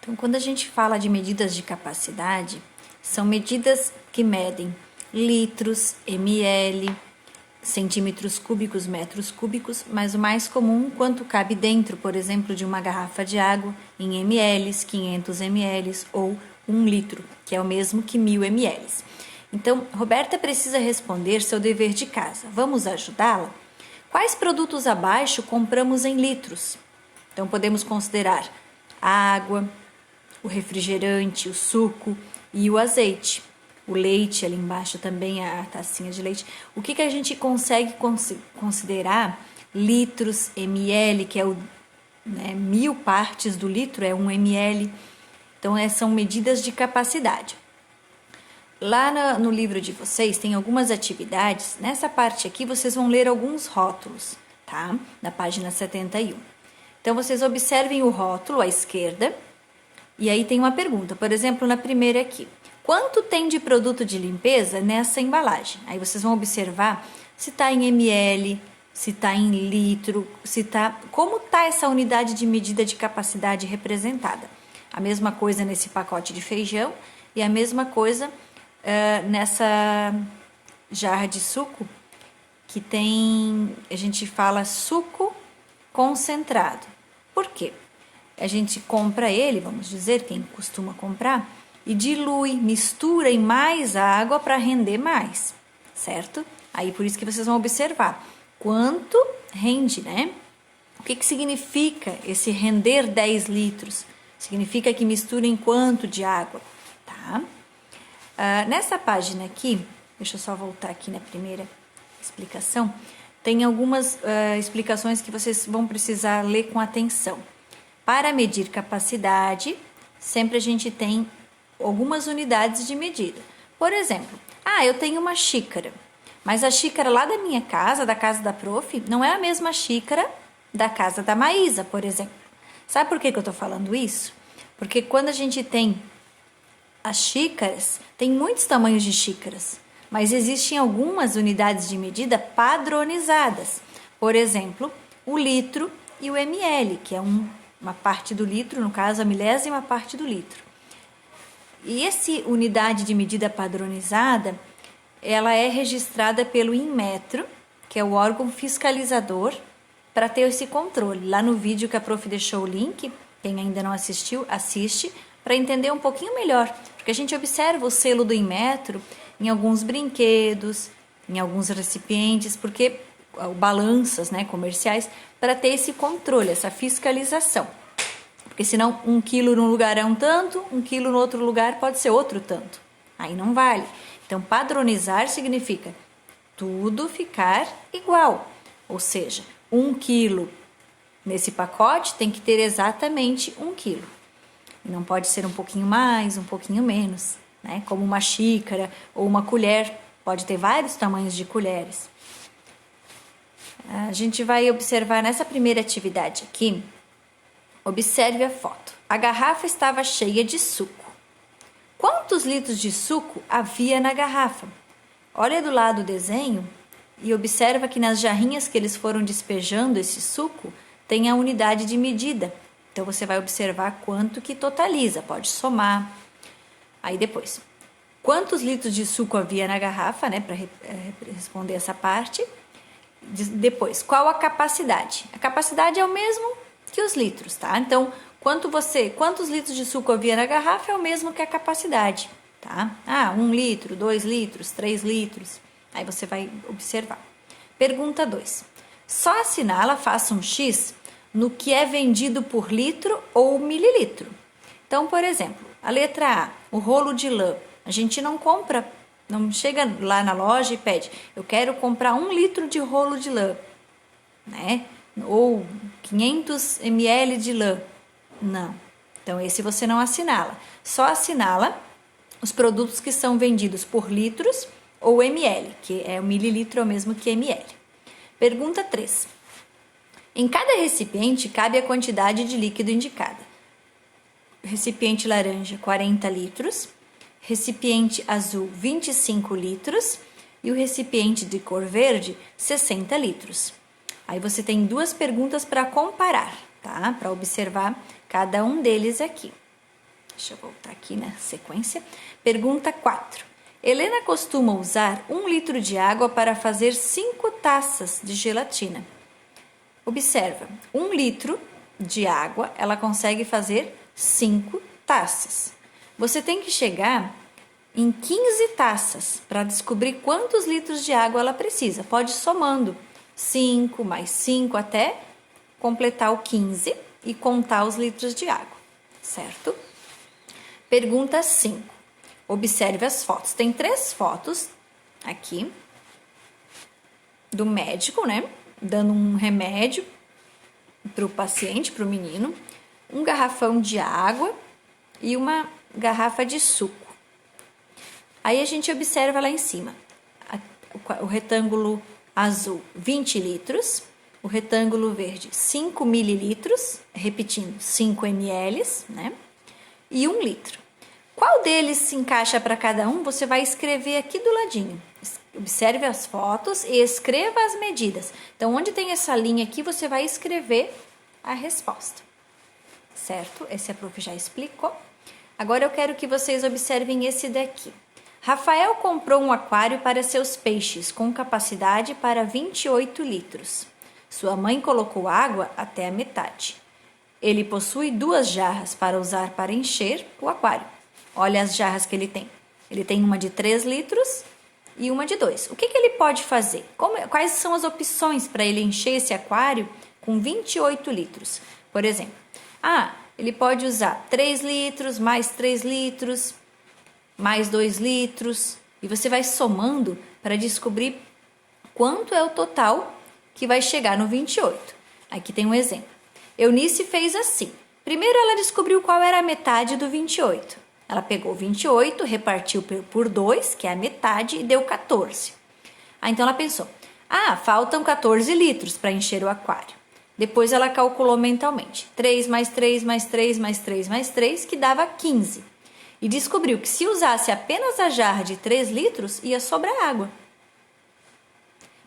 Então, quando a gente fala de medidas de capacidade, são medidas que medem litros, ml, centímetros cúbicos, metros cúbicos, mas o mais comum, quanto cabe dentro, por exemplo, de uma garrafa de água em ml, 500 ml ou 1 litro, que é o mesmo que 1000 ml. Então, Roberta precisa responder seu dever de casa. Vamos ajudá-la? Quais produtos abaixo compramos em litros? Então, podemos considerar a água, o refrigerante, o suco e o azeite. O leite ali embaixo também, a tacinha de leite. O que a gente consegue considerar litros, ml, que é o 1000 partes do litro, é 1 ml. Então, são medidas de capacidade. Lá no livro de vocês tem algumas atividades. Nessa parte aqui vocês vão ler alguns rótulos, tá? Na página 71. Então, vocês observem o rótulo à esquerda. E aí tem uma pergunta, por exemplo, na primeira aqui. Quanto tem de produto de limpeza nessa embalagem? Aí vocês vão observar se está em ml, se está em litro, como está essa unidade de medida de capacidade representada. A mesma coisa nesse pacote de feijão e a mesma coisa nessa jarra de suco, que tem, a gente fala suco concentrado. Por quê? A gente compra ele, vamos dizer, quem costuma comprar, e dilui, mistura em mais água para render mais, certo? Aí por isso que vocês vão observar quanto rende, né? O que significa esse render 10 litros? Significa que mistura em quanto de água, tá? Nessa página aqui, deixa eu só voltar aqui na primeira explicação, tem algumas explicações que vocês vão precisar ler com atenção. Para medir capacidade, sempre a gente tem algumas unidades de medida. Por exemplo, eu tenho uma xícara, mas a xícara lá da minha casa, da casa da prof, não é a mesma xícara da casa da Maísa, por exemplo. Sabe por que eu estou falando isso? Porque quando a gente tem as xícaras, tem muitos tamanhos de xícaras, mas existem algumas unidades de medida padronizadas. Por exemplo, o litro e o ml, que é uma parte do litro, no caso a milésima parte do litro. E essa unidade de medida padronizada, ela é registrada pelo Inmetro, que é o órgão fiscalizador, para ter esse controle. Lá no vídeo que a prof deixou o link, quem ainda não assistiu, assiste, para entender um pouquinho melhor, porque a gente observa o selo do Inmetro em alguns brinquedos, em alguns recipientes, porque balanças, comerciais, para ter esse controle, essa fiscalização. Porque senão 1 quilo num lugar é um tanto, 1 quilo no outro lugar pode ser outro tanto. Aí não vale. Então, padronizar significa tudo ficar igual. Ou seja, 1 quilo nesse pacote tem que ter exatamente 1 quilo. Não pode ser um pouquinho mais, um pouquinho menos, né? Como uma xícara ou uma colher. Pode ter vários tamanhos de colheres. A gente vai observar nessa primeira atividade aqui. Observe a foto. A garrafa estava cheia de suco. Quantos litros de suco havia na garrafa? Olha do lado do desenho e observa que nas jarrinhas que eles foram despejando esse suco, tem a unidade de medida. Então, você vai observar quanto que totaliza, pode somar. Aí depois, quantos litros de suco havia na garrafa, para responder essa parte. Depois, qual a capacidade? A capacidade é o mesmo que os litros, tá? Então, quantos litros de suco havia na garrafa é o mesmo que a capacidade, tá? 1 litro, 2 litros, 3 litros. Aí você vai observar. Pergunta 2. Só assinala, faça um X no que é vendido por litro ou mililitro. Então, por exemplo, a letra A, o rolo de lã. A gente não compra, não chega lá na loja e pede, eu quero comprar 1 litro de rolo de lã, né? Ou 500 ml de lã. Não. Então, esse você não assinala. Só assinala os produtos que são vendidos por litros ou ml, que é o mililitro é o mesmo que ml. Pergunta 3. Em cada recipiente cabe a quantidade de líquido indicada. Recipiente laranja, 40 litros. Recipiente azul, 25 litros. E o recipiente de cor verde, 60 litros. Aí você tem 2 perguntas para comparar, tá? Para observar cada um deles aqui. Deixa eu voltar aqui na sequência. Pergunta 4. Helena costuma usar 1 litro de água para fazer 5 taças de gelatina. Observa, 1 litro de água, ela consegue fazer 5 taças. Você tem que chegar em 15 taças para descobrir quantos litros de água ela precisa. Pode ir somando 5 mais 5 até completar o 15 e contar os litros de água, certo? Pergunta 5. Observe as fotos. Tem 3 fotos aqui do médico, né? Dando um remédio para o paciente, para o menino, um garrafão de água e uma garrafa de suco. Aí a gente observa lá em cima o retângulo azul 20 litros, o retângulo verde 5 mililitros, repetindo 5 ml, né? E 1 litro. Qual deles se encaixa para cada um? Você vai escrever aqui do ladinho. Observe as fotos e escreva as medidas. Então, onde tem essa linha aqui, você vai escrever a resposta. Certo? Esse a prof já explicou. Agora eu quero que vocês observem esse daqui. Rafael comprou um aquário para seus peixes com capacidade para 28 litros. Sua mãe colocou água até a metade. Ele possui 2 jarras para usar para encher o aquário. Olha as jarras que ele tem. Ele tem uma de 3 litros e uma de 2. O que ele pode fazer? Quais são as opções para ele encher esse aquário com 28 litros? Por exemplo, ele pode usar 3 litros, mais 3 litros, mais 2 litros. E você vai somando para descobrir quanto é o total que vai chegar no 28. Aqui tem um exemplo. Eunice fez assim. Primeiro ela descobriu qual era a metade do 28. Ela pegou 28, repartiu por 2, que é a metade, e deu 14. Então ela pensou, faltam 14 litros para encher o aquário. Depois ela calculou mentalmente, 3 mais 3 mais 3 mais 3 mais 3, que dava 15. E descobriu que se usasse apenas a jarra de 3 litros, ia sobrar água.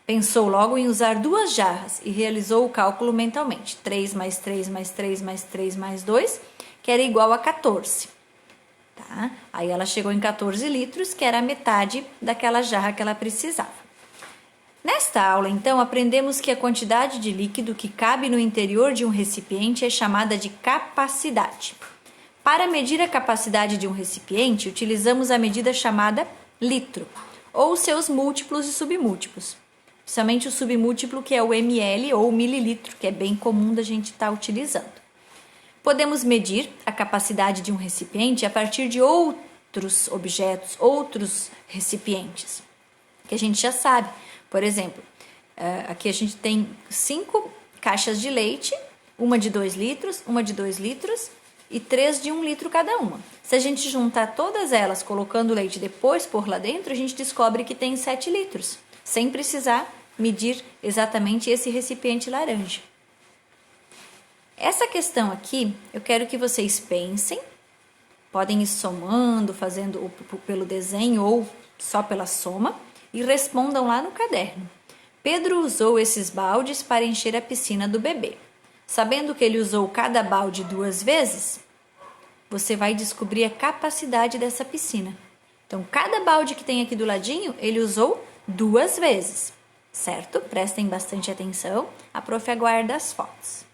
Pensou logo em usar 2 jarras e realizou o cálculo mentalmente. 3 mais 3 mais 3 mais 3 mais 2, que era igual a 14. Tá? Aí ela chegou em 14 litros, que era a metade daquela jarra que ela precisava. Nesta aula, então, aprendemos que a quantidade de líquido que cabe no interior de um recipiente é chamada de capacidade. Para medir a capacidade de um recipiente, utilizamos a medida chamada litro, ou seus múltiplos e submúltiplos. Principalmente o submúltiplo, que é o ml ou mililitro, que é bem comum da gente estar utilizando. Podemos medir a capacidade de um recipiente a partir de outros objetos, outros recipientes, que a gente já sabe. Por exemplo, aqui a gente tem 5 caixas de leite, uma de 2 litros, uma de 2 litros e 3 de 1 litro cada uma. Se a gente juntar todas elas, colocando o leite e depois pôr lá dentro, a gente descobre que tem 7 litros, sem precisar medir exatamente esse recipiente laranja. Essa questão aqui, eu quero que vocês pensem, podem ir somando, fazendo pelo desenho ou só pela soma, e respondam lá no caderno. Pedro usou esses baldes para encher a piscina do bebê. Sabendo que ele usou cada balde 2 vezes, você vai descobrir a capacidade dessa piscina. Então, cada balde que tem aqui do ladinho, ele usou 2 vezes, certo? Prestem bastante atenção, a prof aguarda as fotos.